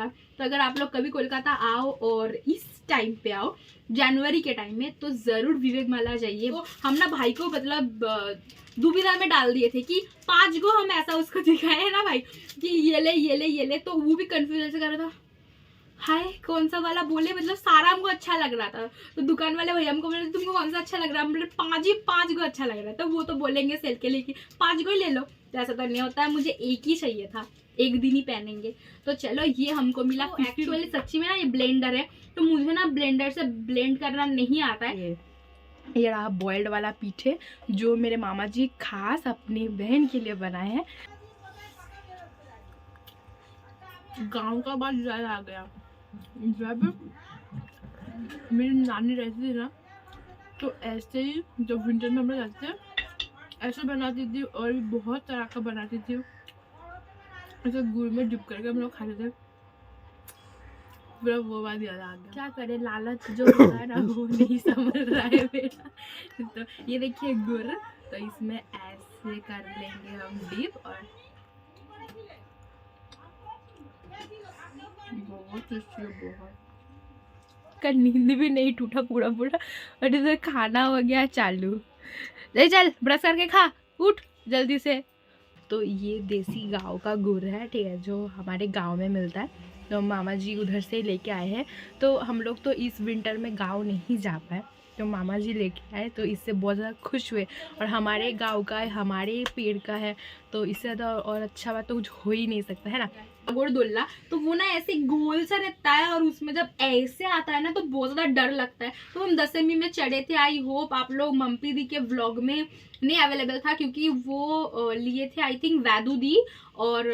तो अगर आप लोग कभी कोलकाता आओ और इस टाइम पे आओ जनवरी के टाइम में, तो जरूर विवेक माला जाइए। तो हम ना भाई को मतलब दुविधा में डाल दिए थे कि 5 गो हम ऐसा उसको दिखाए है ना भाई कि ये ले ये ले ये ले, तो वो भी कंफ्यूजन से कर रहा था हाय कौन सा वाला बोले, मतलब सारा हमको अच्छा लग रहा था। तो दुकान वाले भैया हमको बोले तुमको कौन सा अच्छा लग रहा है, मतलब 5 गो अच्छा लग रहा है। तो वो तो बोलेंगे सेल के लिए कि 5 गो ही ले लो, तो ऐसा तो नहीं होता है, मुझे एक ही चाहिए था, एक दिन ही पहनेंगे। तो चलो ये हमको मिला। एक्चुअली सच्ची में ना ये ब्लेंडर है, तो मुझे ना ब्लेंडर से ब्लेंड करना नहीं आता है। ये रहा बॉइल्ड वाला पीठे जो मेरे मामा जी खास अपनी बहन के लिए बनाए हैं। गांव का बात ज्यादा आ गया। जब मेरी नानी रहती थी ना, तो ऐसे ही जब विंटर में हम लोग रहते थे ऐसे बनाती थी, और भी बहुत तरह का बनाती थी, ऐसे गुड़ में डिप करके हम लोग खाते थे। पूरा वो बात याद आ गया। क्या करे, लालच जो होता है ना वो नहीं समझ रहा है मेरा। तो ये देखिए गुड़, तो इसमें ऐसे कर लेंगे हम डिप, और बहुत टेस्टी है बहुत। का नींद भी नहीं टूटा पूरा पूरा, और इधर खाना हो गया चालू। चल ब्रश करके खा, उठ जल्दी से। तो ये देसी गांव का गुड़ है, ठीक है, जो हमारे गांव में मिलता है। तो मामा जी उधर से लेके आए हैं। तो हम लोग तो इस विंटर में गांव नहीं जा पाए, तो मामा जी लेके आए, तो इससे बहुत ज़्यादा खुश हुए। और हमारे गांव का है, हमारे पेड़ का है, तो इससे ज़्यादा और अच्छा बात तो कुछ हो ही नहीं सकता है ना। गोरदुल्ला तो वो ना ऐसे गोल सा रहता है, और उसमें जब ऐसे आता है ना तो बहुत ज़्यादा डर लगता है। तो हम 10वीं में चढ़े थे। आई होप आप लोग मम्पी दी के व्लॉग में नहीं अवेलेबल था, क्योंकि वो लिए थे आई थिंक वैदू दी और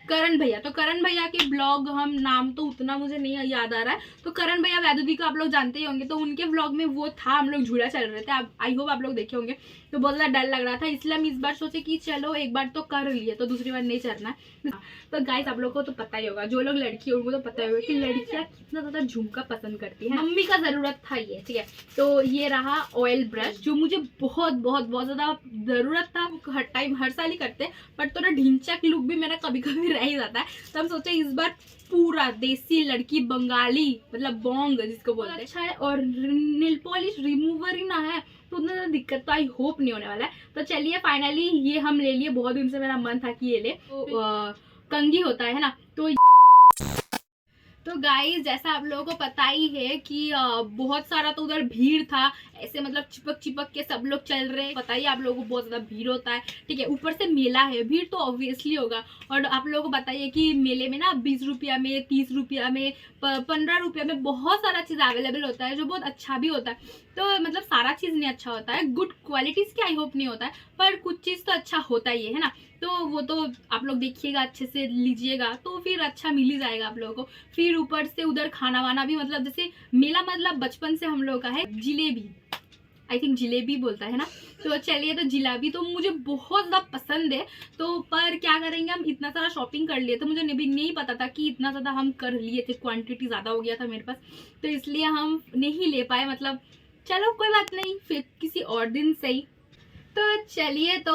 करण भैया। तो करण भैया के ब्लॉग, हम नाम तो उतना मुझे नहीं याद आ रहा है, तो करण भैया वैदू दी को आप लोग जानते ही होंगे। तो उनके व्लॉग में वो था, हम लोग झूला चल रहे थे, आई होप आप लोग देखे होंगे। तो बहुत ज़्यादा डर लग रहा था, इसलिए हम इस बार सोचे कि चलो एक बार तो कर लिए, तो दूसरी बार नहीं चढ़ना। तो गाइस आप लोग को तो पता ही होगा, जो लोग लड़की उनको तो पता ही होगा कि लड़कियां कितना ज़्यादा झुमका पसंद करती है। मम्मी का ज़रूरत था ये, ठीक है। तो ये रहा ऑयल ब्रश, जो मुझे बहुत बहुत बहुत ज़्यादा ज़रूरत था। हर टाइम हर साल ही करते हैं, बट थोड़ा ढिंचक लुक भी मेरा कभी कभी रह ही जाता है। तो हम सोचे इस बार पूरा देसी लड़की बंगाली, मतलब बोंग जिसको बोलते हैं, अच्छा है। और नेल पॉलिश रिमूवर ही ना है, तो उतना ज़्यादा दिक्कत तो आई होप नहीं होने वाला है। तो चलिए फाइनली ये हम ले लिए, बहुत दिन से मेरा मन था कि ये ले। तो कंघी होता है ना, तो गाइस जैसा आप लोगों को पता ही है कि बहुत सारा तो उधर भीड़ था, ऐसे मतलब चिपक चिपक के सब लोग चल रहे हैं। पता ही आप लोगों को बहुत ज्यादा भीड़ होता है, ठीक है। ऊपर से मेला है, भीड़ तो ऑब्वियसली होगा। और आप लोगों को बताइए कि मेले में ना 20 रुपया में, 30 रुपया में, 15 रुपया में बहुत सारा चीज अवेलेबल होता है, जो बहुत अच्छा भी होता है। तो मतलब सारा चीज नहीं अच्छा होता है, गुड क्वालिटीज की आई होप नहीं होता है, पर कुछ चीज तो अच्छा होता ही है ना। तो वो तो आप लोग देखिएगा, अच्छे से लीजिएगा तो फिर अच्छा मिल ही जाएगा आप लोगों को। फिर ऊपर से उधर खाना वाना भी, मतलब जैसे मेला मतलब बचपन से हम लोग का है। जिलेबी, आई थिंक जिलेबी बोलता है ना। तो चलिए, तो जिलेबी तो मुझे बहुत ज़्यादा पसंद है। तो पर क्या करेंगे, हम इतना सारा शॉपिंग कर लिए, तो मुझे भी नहीं पता था कि इतना ज़्यादा हम कर लिए थे, क्वांटिटी ज़्यादा हो गया था मेरे पास, तो इसलिए हम नहीं ले पाए। मतलब चलो कोई बात नहीं, फिर किसी और दिन सही। तो चलिए, तो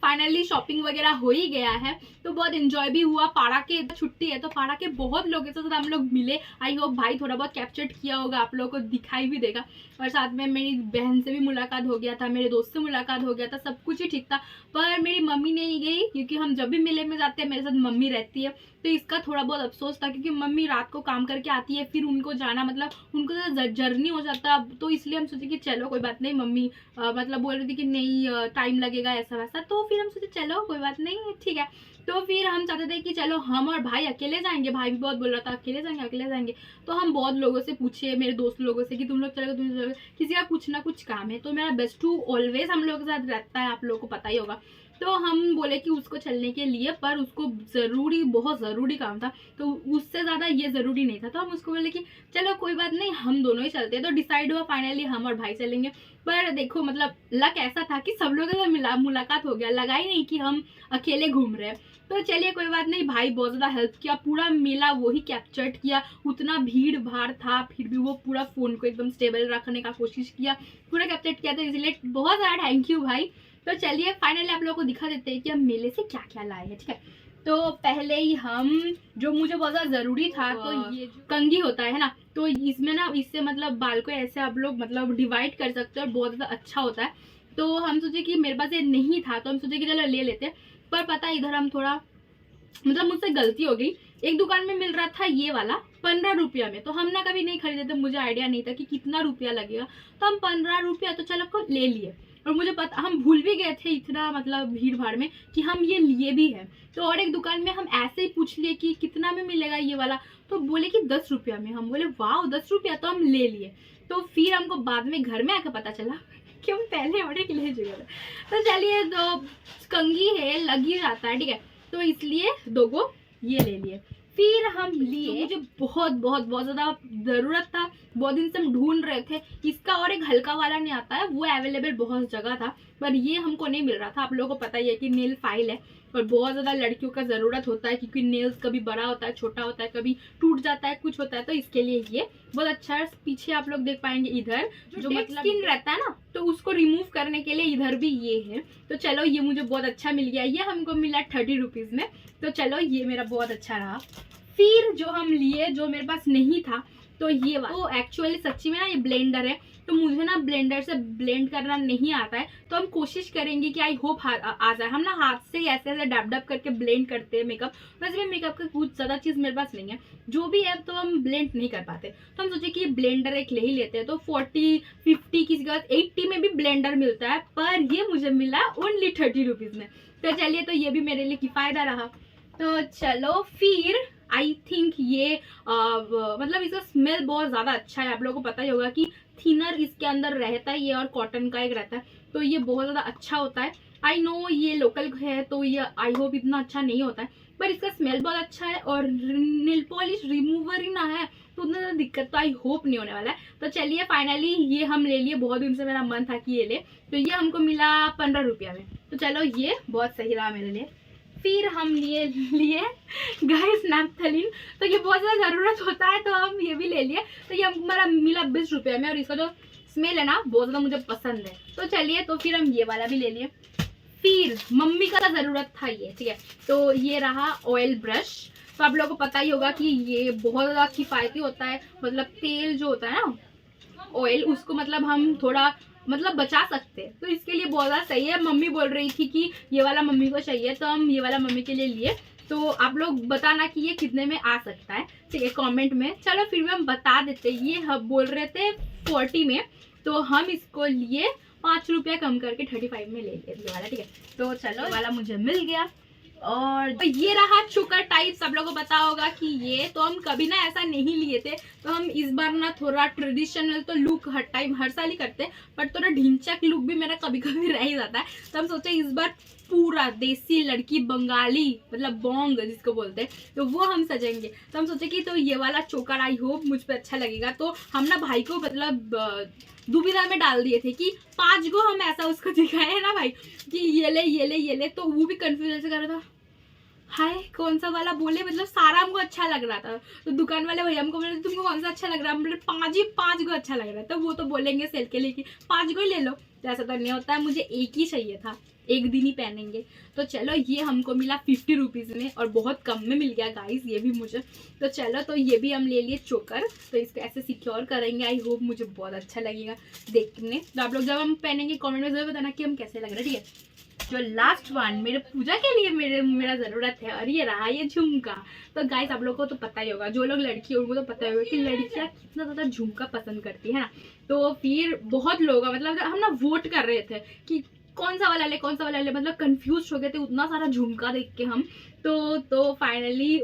फाइनली शॉपिंग वगैरह हो ही गया है, तो बहुत एंजॉय भी हुआ। पाड़ा के छुट्टी है, तो पाड़ा के बहुत लोगों के साथ हम लोग मिले। आई होप भाई थोड़ा बहुत कैप्चर किया होगा, आप लोगों को दिखाई भी देगा। और साथ में मेरी बहन से भी मुलाकात हो गया था, मेरे दोस्त से मुलाकात हो गया था, सब कुछ ही ठीक था। पर मेरी मम्मी नहीं गई, क्योंकि हम जब भी मेले में जाते हैं मेरे साथ मम्मी रहती है, तो इसका थोड़ा बहुत अफसोस था, क्योंकि मम्मी रात को काम करके आती है, फिर उनको जाना मतलब उनको जर्नी हो जाता। तो इसलिए हम सोचे कि चलो कोई बात नहीं, मम्मी मतलब बोल रही थी कि नहीं टाइम लगेगा ऐसा वैसा, तो फिर हम सोचे चलो कोई बात नहीं, ठीक है। तो फिर हम चाहते थे कि चलो हम और भाई अकेले जाएंगे, भाई भी बहुत बोल रहा था अकेले जाएंगे अकेले जाएंगे। तो हम बहुत लोगों से पूछे, मेरे दोस्त लोगों से, कि तुम लोग चलोगे, तुम लोग चलोगे, किसी का कुछ ना कुछ काम है। तो मेरा बेस्ट टू ऑलवेज हम लोगों के साथ रहता है, आप लोगों को पता ही होगा। तो हम बोले कि उसको चलने के लिए, पर उसको जरूरी, बहुत ज़रूरी काम था, तो उससे ज़्यादा ये ज़रूरी नहीं था। तो हम उसको बोले कि चलो कोई बात नहीं, हम दोनों ही चलते हैं। तो डिसाइड हुआ फाइनली हम और भाई चलेंगे। पर देखो मतलब लक ऐसा था कि सब लोगों से मुलाकात हो गया, लगा ही नहीं कि हम अकेले घूम रहे हैं। तो चलिए कोई बात नहीं, भाई बहुत ज़्यादा हेल्प किया, पूरा मेला वो ही कैप्चर किया। उतना भीड़ भाड़ था, फिर भी वो पूरा फ़ोन को एकदम स्टेबल रखने का कोशिश किया, पूरा कैप्चर किया। तो इसलिए बहुत ज़्यादा थैंक यू भाई। तो चलिए फाइनली आप लोगों को दिखा देते हैं कि हम मेले से क्या क्या लाए हैं, ठीक है। तो पहले ही हम, जो मुझे बहुत ज़्यादा ज़रूरी था, तो ये कंघी होता है ना, तो इसमें ना, इससे मतलब बाल को ऐसे आप लोग मतलब डिवाइड कर सकते हो और बहुत ज़्यादा अच्छा होता है। तो हम सोचे कि मेरे पास ये नहीं था, तो हम सोचे कि चलो ले लेते हैं। पर पता है इधर हम थोड़ा, मतलब मुझसे गलती हो गई। एक दुकान में मिल रहा था ये वाला 15 रुपया में, तो हम ना कभी नहीं खरीदे थे, मुझे आइडिया नहीं था कि कितना रुपया लगेगा, तो हम 15 रुपया तो चलो को ले लिए। और मुझे पता, हम भूल भी गए थे इतना मतलब भीड़ भाड़ में कि हम ये लिए भी है। तो और एक दुकान में हम ऐसे ही पूछ लिए कि कितना में मिलेगा ये वाला, तो बोले कि 10 रुपया में। हम बोले वाह 10 रुपया, तो हम ले लिए। तो फिर हमको बाद में घर में आकर पता चला कि हम पहले ऑर्डर के ले चुके थे। तो चलिए, तो कंघी है, लग ही जाता है, ठीक है, तो इसलिए 2 को ये ले लिए। फिर हम लिए, तो मुझे बहुत बहुत बहुत ज़्यादा ज़रूरत था, बहुत दिन से हम ढूंढ रहे थे इसका। और एक हल्का वाला नहीं आता है, वो अवेलेबल बहुत जगह था, पर ये हमको नहीं मिल रहा था। आप लोगों को पता ही है कि नेल फाइल है और बहुत ज़्यादा लड़कियों का ज़रूरत होता है, क्योंकि नेल्स कभी बड़ा होता है, छोटा होता है, कभी टूट जाता है, कुछ होता है, तो इसके लिए ये बहुत अच्छा है। पीछे आप लोग देख पाएंगे इधर जो मतलब स्किन रहता है ना, तो उसको रिमूव करने के लिए इधर भी ये है। तो चलो, ये मुझे बहुत अच्छा मिल गया। ये हमको मिला 30 रुपीज़ में, तो चलो ये मेरा बहुत अच्छा रहा। फिर जो हम लिए, जो मेरे पास नहीं था, तो ये वो एक्चुअली सच्ची में ना ये ब्लेंडर है, तो मुझे ना ब्लेंडर से ब्लेंड करना नहीं आता है, तो हम कोशिश करेंगे कि आई होप आ जाए। हम ना हाथ से ही ऐसे ऐसे डब डब करके ब्लेंड करते हैं मेकअप। वैसे भी मेकअप का कुछ ज़्यादा चीज़ मेरे पास नहीं है, जो भी है तो हम ब्लेंड नहीं कर पाते, तो हम सोचे कि ब्लेंडर एक ले ही लेते हैं। तो 40, 50, किसी का 80 में भी ब्लेंडर मिलता है, पर ये मुझे मिला ओनली 30 रुपीज़ में। तो चलिए, तो ये भी मेरे लिए किफ़ायदा रहा। तो चलो, फिर आई थिंक ये मतलब इसका स्मेल बहुत ज़्यादा अच्छा है। आप लोगों को पता ही होगा कि थिनर इसके अंदर रहता है ये, और कॉटन का एक रहता है, तो ये बहुत ज़्यादा अच्छा होता है। आई नो ये लोकल है, तो ये आई होप इतना अच्छा नहीं होता है, पर इसका स्मेल बहुत अच्छा है। और नेल पॉलिश रिमूवर ही ना है, तो उतना ज़्यादा दिक्कत तो आई होप नहीं होने वाला है। तो चलिए, फाइनली ये हम ले लिए। बहुत दिन से मेरा मन था कि ये ले, तो ये हमको मिला 15 रुपया में, तो चलो ये बहुत सही रहा मेरे लिए। फिर हम लिए गाइस नैप्थलीन, तो ये बहुत ज़्यादा ज़रूरत होता है, तो हम ये भी ले लिए। तो ये हमारा मिला 20 रुपये में, और इसका जो स्मेल है ना बहुत ज़्यादा मुझे पसंद है। तो चलिए, तो फिर हम ये वाला भी ले लिए। फिर मम्मी का ज़रूरत था ये, ठीक है, तो ये रहा ऑयल ब्रश। तो आप लोगों को पता ही होगा कि ये बहुत ज़्यादा किफ़ायती होता है। मतलब तेल जो होता है ना, ऑयल, उसको मतलब हम थोड़ा मतलब बचा सकते हैं, तो इसके लिए बहुत ज़्यादा सही है। मम्मी बोल रही थी कि ये वाला मम्मी को चाहिए, तो हम ये वाला मम्मी के लिए लिए। तो आप लोग बताना कि ये कितने में आ सकता है, ठीक है, कमेंट में। चलो फिर भी हम बता देते, ये हम बोल रहे थे 40 में, तो हम इसको लिए 5 रुपया कम करके 35 में ले लिए ये वाला, ठीक है। तो चलो, वाला मुझे मिल गया। और तो ये रहा चोकर टाइप्स। आप लोगों को पता होगा कि ये तो हम कभी ना ऐसा नहीं लिए थे, तो हम इस बार ना थोड़ा ट्रेडिशनल तो लुक हर टाइम हर साल ही करते हैं, बट थोड़ा ढिंचक लुक भी मेरा कभी कभी रह ही जाता है। तो हम सोचे इस बार पूरा देसी लड़की बंगाली, मतलब बोंग जिसको बोलते हैं, तो वो हम सजेंगे। तो हम सोचे कि तो ये वाला चोकर आई होप मुझ पे अच्छा लगेगा। तो हम ना भाई को मतलब दुविधा में डाल दिए थे कि 5 गो हम ऐसा उसको दिखाए ना भाई कि ये ले ये ले ये ले, तो वो भी कंफ्यूजन से कर रहा था, हाय कौन सा वाला बोले, मतलब सारा हमको अच्छा लग रहा था। तो दुकान वाले भैया हमको बोले तुमको कौन सा अच्छा लग रहा है, मतलब 5 को अच्छा लग रहा है, तो वो तो बोलेंगे सेल के लिए कि 5 को ही ले लो, तो ऐसा तो नहीं होता है, मुझे एक ही चाहिए था, एक दिन ही पहनेंगे। तो चलो, ये हमको मिला 50 रुपीज़ में, और बहुत कम में मिल गया गाइस ये भी मुझे। तो चलो, तो ये भी हम ले लिए चोकर। तो इसको ऐसे सिक्योर करेंगे, आई होप मुझे बहुत अच्छा लगेगा देखने। तो आप लोग जब हम पहनेंगे कमेंट में जरूर बताना कि हम कैसे लग रहे हैं, ठीक है। जो लास्ट वन मेरे पूजा के लिए मेरा ज़रूरत है, और ये रहा ये झुमका। तो गाइस आप लोगों को तो पता ही होगा, जो लोग लड़की होंगे तो पता ही होगा कि लड़कियां कितना ज़्यादा झुमका पसंद करती है ना। तो फिर बहुत लोग मतलब हम ना वोट कर रहे थे कि कौन सा वाला ले कौन सा वाला ले, मतलब कंफ्यूज हो गए थे उतना सारा झुमका देख के हम। तो फाइनली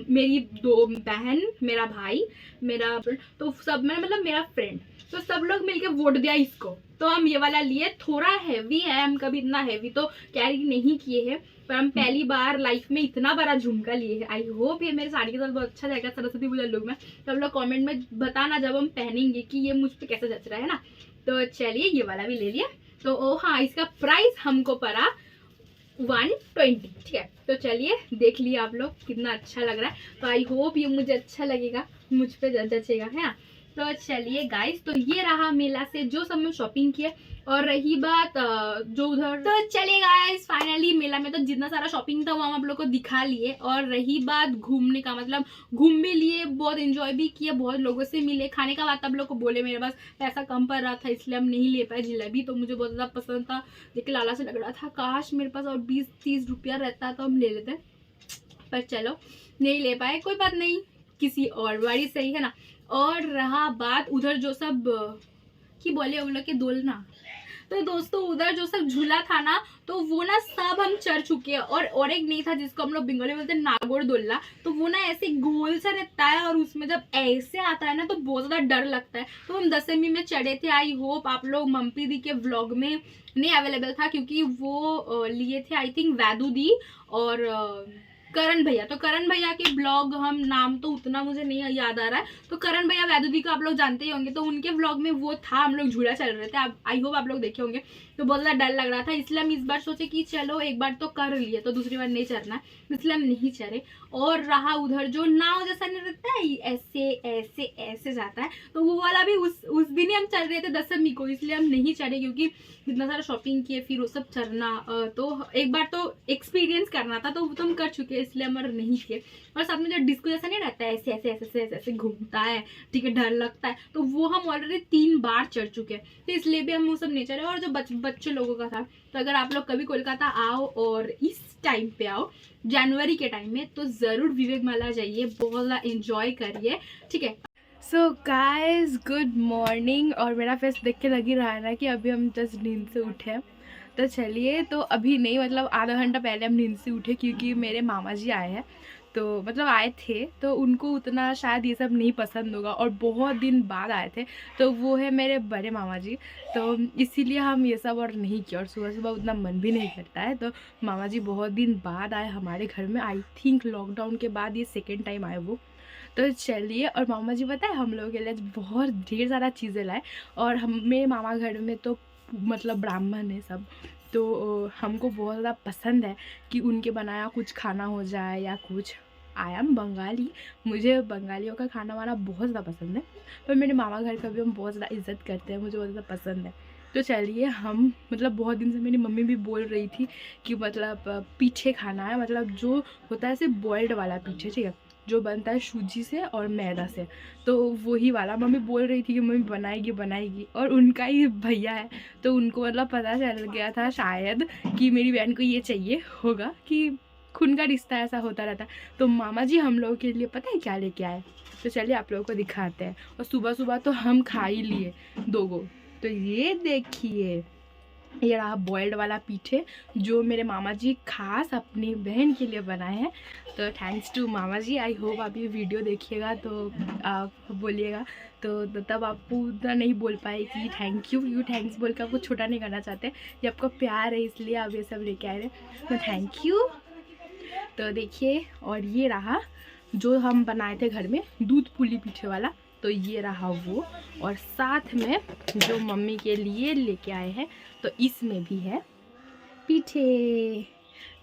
मेरी 2 बहन, मेरा भाई, मेरा तो सब मतलब मेरा फ्रेंड, तो सब लोग मिलके वोट दिया इसको। तो हम ये वाला लिए। थोड़ा हैवी है, हम कभी इतना हैवी तो कैरी नहीं किए हैं, पर हम पहली बार लाइफ में इतना बड़ा झुमका लिए है। आई होप ये मेरे साड़ी के साथ बहुत अच्छा जाएगा सरस्वती पूजा लुक में। तो आप लोग कमेंट में बताना जब हम पहनेंगे कि ये मुझ पर कैसे जच रहा है ना। तो चलिए, ये वाला भी ले लिया। तो ओ हाँ, इसका प्राइस हमको पड़ा 120, ठीक है। तो चलिए, देख लिया आप लोग कितना अच्छा लग रहा है। तो आई होप ये मुझे अच्छा लगेगा, मुझ पे जचेगा, है ना। तो चलिए गाइस, तो ये रहा मेला से जो सब मैं शॉपिंग किया। और रही बात जो उधर, तो चलिए गाइस फाइनली मेला में तो जितना सारा शॉपिंग था वो हम आप लोग को दिखा लिए। और रही बात घूमने का, मतलब घूम भी लिए, बहुत एंजॉय भी किया, बहुत लोगों से मिले। खाने का बात आप लोग को बोले, मेरे पास पैसा कम पड़ रहा था इसलिए हम नहीं ले पाए। जलेबी तो मुझे बहुत ज़्यादा पसंद था, लेकिन लाला से लग रहा था काश मेरे पास और 20-30 रुपया रहता तो हम ले लेते, पर चलो नहीं ले पाए, कोई बात नहीं, किसी और बारी सही है ना। और रहा बात उधर जो सब की बोले वो लोग के दोलना, तो दोस्तों उधर जो सब झूला था ना, तो वो ना सब हम चढ़ चुके हैं। और एक नहीं था जिसको हम लोग बंगाली बोलते हैं नागोर दोल्ला, तो वो ना ऐसे गोल सा रहता है और उसमें जब ऐसे आता है ना तो बहुत ज्यादा डर लगता है। तो हम दसवीं में चढ़े थे। आई होप आप लोग मम्पी दी के व्लॉग में नहीं अवेलेबल था, क्योंकि वो लिए थे आई थिंक वैदू दी और करण भैया। तो करण भैया के ब्लॉग, हम नाम तो उतना मुझे नहीं याद आ रहा है, तो करण भैया वैदुदी को आप लोग जानते ही होंगे, तो उनके ब्लॉग में वो था, हम लोग झूला चल रहे थे। आई होप आप लोग देखे होंगे। तो बहुत ज़्यादा डर लग रहा था, इसलिए हम इस बार सोचे कि चलो एक बार तो कर लिए तो दूसरी बार नहीं चढ़ना है, इसलिए हम नहीं चढ़े। और रहा उधर जो नाव जैसा नहीं रहता है, ऐसे ऐसे ऐसे जाता है, तो वो वाला भी उस दिन ही हम चल रहे थे दसवीं को, इसलिए हम नहीं चढ़े, क्योंकि इतना सारा शॉपिंग किए फिर वो सब चढ़ना, तो एक बार तो एक्सपीरियंस करना था, तो वो तो हम कर चुके हैं, इसलिए हमारा नहीं किए। और साथ में जो डिस्को जैसा नहीं रहता है, ऐसे ऐसे ऐसे ऐसे ऐसे घूमता है, ठीक है, डर लगता है, तो वो हम ऑलरेडी 3 बार चढ़ चुके हैं, तो इसलिए भी हम वो सब नहीं चढ़े। और जो बच्चे लोगों का था, तो अगर आप लोग कभी कोलकाता आओ और इस टाइम पे आओ जनवरी के टाइम में, तो ज़रूर विवेक माला जाइए, बहुत ज़्यादा एंजॉय करिए, ठीक है। So guys good morning. और मेरा फेस देख के लग ही रहा है ना कि अभी हम जस्ट नींद से उठे हैं। तो चलिए, तो अभी नहीं, मतलब आधा घंटा पहले हम नींद से उठे, क्योंकि मेरे मामा जी आए हैं, तो मतलब आए थे, तो उनको उतना शायद ये सब नहीं पसंद होगा, और बहुत दिन बाद आए थे, तो वो है मेरे बड़े मामा जी, तो इसीलिए हम ये सब और नहीं किया। और सुबह सुबह उतना मन भी नहीं करता है, तो मामा जी बहुत दिन बाद आए हमारे घर में, आई थिंक लॉकडाउन के बाद ये सेकेंड टाइम आए वो। तो चलिए, और मामा जी पता है हम लोगों के लिए बहुत ढेर सारा चीज़ें लाए। और हम, मेरे मामा घर में तो मतलब ब्राह्मण है सब, तो हमको बहुत ज़्यादा पसंद है कि उनके बनाया कुछ खाना हो जाए या कुछ। आई एम बंगाली, मुझे बंगालियों का खाना वाना बहुत ज़्यादा पसंद है, पर मेरे मामा घर का भी हम बहुत ज़्यादा इज्जत करते हैं, मुझे बहुत ज़्यादा पसंद है। तो चलिए, हम मतलब बहुत दिन से मेरी मम्मी भी बोल रही थी कि मतलब पीठे खाना है, मतलब जो होता है सिर्फ बॉइल्ड वाला पीठे, ठीक है, जो बनता है सूजी से और मैदा से, तो वही वाला मम्मी बोल रही थी कि मम्मी बनाएगी बनाएगी। और उनका ही भैया है, तो उनको मतलब पता चल गया था शायद कि मेरी बहन को ये चाहिए होगा, कि खून का रिश्ता ऐसा होता रहता है। तो मामा जी हम लोगों के लिए पता है क्या लेके आए, तो चलिए आप लोगों को दिखाते हैं। और सुबह सुबह तो हम खा ही लिए 2 गो। तो ये देखिए, ये रहा बॉइल्ड वाला पीठे, जो मेरे मामा जी खास अपनी बहन के लिए बनाए हैं। तो थैंक्स टू मामा जी। आई होप आप ये वीडियो देखिएगा तो आप बोलिएगा, तो तब आप उतना नहीं बोल पाए कि थैंक यू थैंक्स बोल के आपको छोटा नहीं करना चाहते, ये आपका प्यार है, इसलिए आप ये सब लेके आए रहे, तो थैंक यू। तो देखिए, और ये रहा जो हम बनाए थे घर में, दूध पुली पीठे वाला, तो ये रहा वो। और साथ में जो मम्मी के लिए लेके आए हैं, तो इसमें भी है पीठे।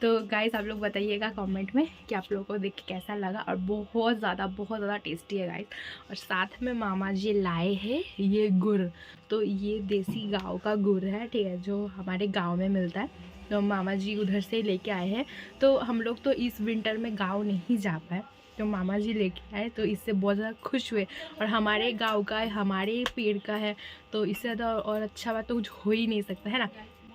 तो गाइस आप लोग बताइएगा कमेंट में कि आप लोगों को देख के कैसा लगा, और बहुत ज़्यादा टेस्टी है गाइस। और साथ में मामा जी लाए हैं ये गुड़, तो ये देसी गांव का गुड़ है, ठीक है, जो हमारे गांव में मिलता है, तो मामा जी उधर से लेके आए हैं। तो हम लोग तो इस विंटर में गाँव नहीं जा पाए, तो मामा जी लेके आए, तो इससे बहुत ज़्यादा खुश हुए। और हमारे गांव का है, हमारे पेड़ का है, तो इससे ज़्यादा और अच्छा बात तो कुछ हो ही नहीं सकता है ना।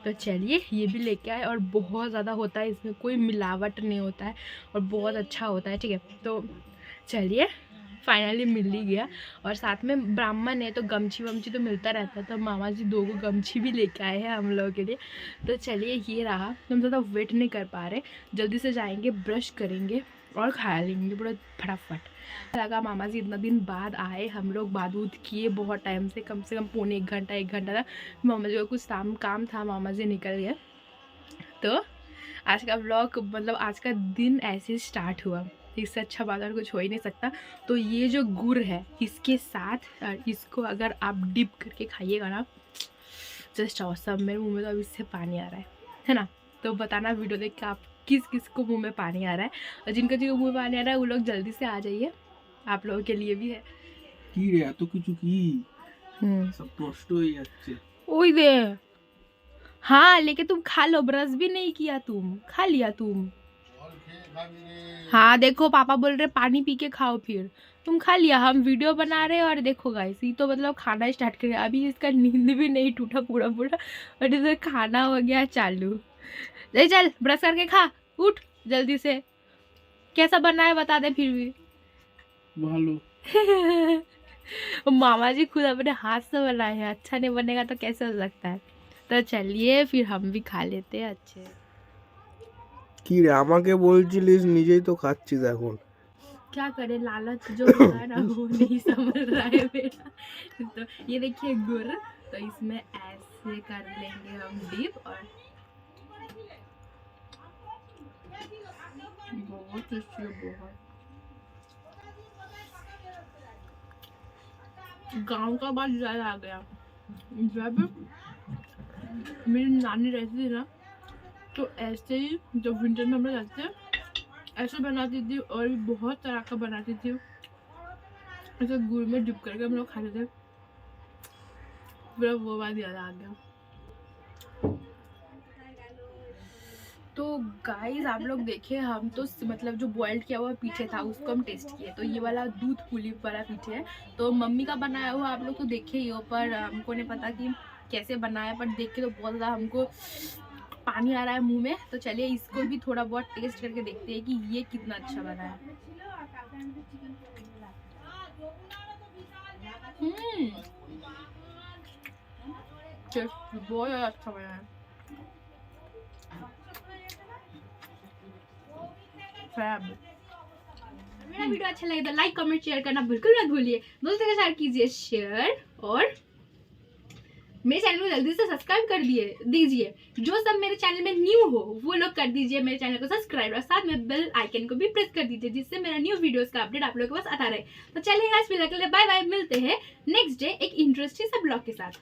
तो चलिए, ये भी लेके आए, और बहुत ज़्यादा होता है, इसमें कोई मिलावट नहीं होता है, और बहुत अच्छा होता है, ठीक है। तो चलिए, फाइनली मिल ही गया। और साथ में ब्राह्मण है तो गमछी वमछी तो मिलता रहता है, तो मामा जी 2 गो गमछी भी लेके आए हैं हम लोगों के लिए। तो चलिए, ये रहा, हम ज़्यादा वेट नहीं कर पा रहे, जल्दी से जाएंगे, ब्रश करेंगे और खा लेंगे पूरा फटाफट। लगा मामा जी इतना दिन बाद आए, हम लोग बात उत किए बहुत टाइम से कम पौने 1 घंटा 1 घंटा तक। मामा जी को कुछ काम था, मामा जी निकल गए। तो आज का व्लॉग, मतलब आज का दिन ऐसे स्टार्ट हुआ, इससे अच्छा बात और कुछ हो ही नहीं सकता। तो ये जो गुड़ है, इसके साथ इसको अगर आप डिप करके खाइएगा ना, जस्ट ऑसम। मेरे मुँह में तो अब इससे पानी आ रहा है ना। तो बताना वीडियो देख के आप किस किस को मुंह में पानी आ रहा है, और जिनको मुंह में पानी आ रहा है वो लोग जल्दी से आ जाइए, आप लोगों के लिए भी है। কি রে এত কিছু কি সব নষ্ট হয়ে যাচ্ছে ओई दे हाँ लेकिन तुम खा लो, ब्रश भी नहीं किया तुम, खा लिया तुम। हाँ देखो पापा बोल रहे पानी पी के खाओ, फिर तुम खा लिया। हम वीडियो बना रहे हैं और देखो गाइस ये तो मतलब खाना स्टार्ट करे, अभी इसका नींद भी नहीं टूटा पूरा पूरा और इधर खाना हो गया चालू। चल ब्रश करके खा, उठ जल्दी से। कैसा बना है बता दे फिर भी। ভালো मामा जी खुद अपने हाथ से बनाए हैं, अच्छा नहीं बनेगा तो कैसे हो सकता है। तो चलिए फिर हम भी खा लेते हैं अच्छे। কি রে আমাকে বলছিলিস নিজেই তো খাচ্ছিস এখন क्या करे, लालच जो होता है ना वो नहीं समझ रहा है मेरा। तो ये देखिए गुड़, तो इसमें ऐसे कर लेंगे हम डिप और बहुत टेस्टी है, बहुत। गांव का बात याद आ गया, जब मेरी नानी रहती थी ना तो ऐसे ही जब विंटर में हम लोग रहते ऐसे बनाती थी और भी बहुत तरह का बनाती थी, ऐसे गुड़ में डिप करके हम लोग खाते थे। पूरा वो बात याद आ गया। तो गाइस आप लोग देखिए हम तो मतलब जो बॉइल्ड किया हुआ पीठे था उसको हम टेस्ट किए, तो ये वाला दूध पुली वाला पीठे है, तो मम्मी का बनाया हुआ आप लोग तो देखे ही हो, पर हमको नहीं पता कि कैसे बनाया, पर देख के तो बहुत ज़्यादा हमको पानी आ रहा है मुंह में। तो चलिए इसको भी थोड़ा बहुत टेस्ट करके देखते हैं कि ये कितना अच्छा बना है। टेस्ट बहुत ज़्यादा अच्छा बना है। मेरा वीडियो अच्छा लगे तो लाइक कमेंट शेयर करना बिल्कुल मत भूलिए, दोस्तों के साथ कीजिए शेयर और मेरे चैनल को जल्दी से सब्सक्राइब कर दीजिए। जो सब मेरे चैनल में न्यू हो वो लोग कर दीजिए मेरे चैनल को सब्सक्राइब और साथ में बेल आइकन को भी प्रेस कर दीजिए, जिससे मेरा न्यू वीडियोस का अपडेट आप लोगों के पास आता रहे। तो चलिए गाइस फिर बाय बाय, मिलते हैं नेक्स्ट डे एक इंटरेस्टिंग सा ब्लॉग के साथ।